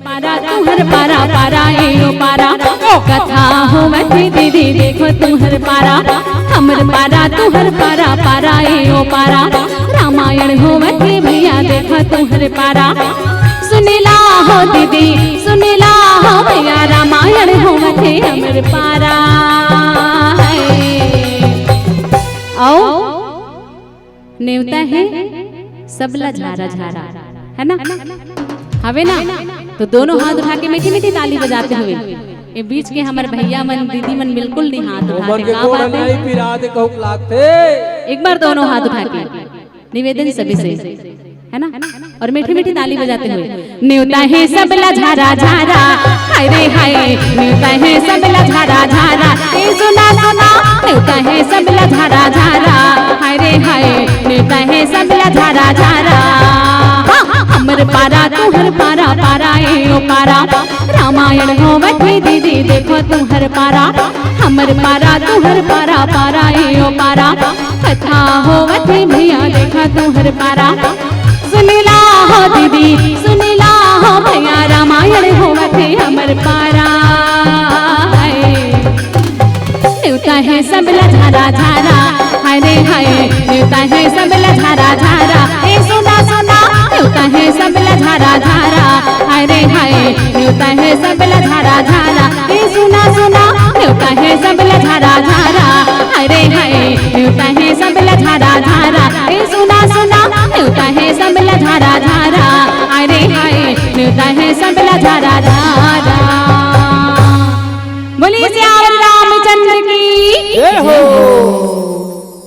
पारा तुम्हर पारा पारा एओ पारा कथा होवती दीदी देखो तुम्हर पारा हमर पारा तुहर पारा पारा एओ पारा रामायण होवती भैया देखो तुम्हर पारा सुनिला हो दीदी सुनिला हो भैया रामायण होवती हमर पारा आओ नेवता है सबला झारा झारा है ना हवे ना तो दोनों हाथ उठा के मीठी मीठी ताली बजाते हुए ये बीच के हमारे भैया मन दीदी मन बिल्कुल नहीं हाथ उठाते का बात है एक बार दोनों हाथ उठा के निवेदन सभी से है ना और मीठी मीठी ताली बजाते हुए न्यूता है सबला झारा झारा हाय रे हाय न्यूता है सबला झारा झारा ए सुना सुना न्यूता है सबला झारा झारा हाय रे हाय न्यूता है सबला झारा झारा हमर पारा तुहर पारा पारा एओ पारा रामायण होवती दीदी देखो तुहर पारा हमर पारा तुहर पारा पारा एओ पारा कथा होवती भैया देखा तुहर पारा सुनिला हो दीदी सुनिला हो भैया रामायण होवती हमर पारा न्यूता है सबला झारा झारा हाय रे हाय न्यूता है सबला झारा झारा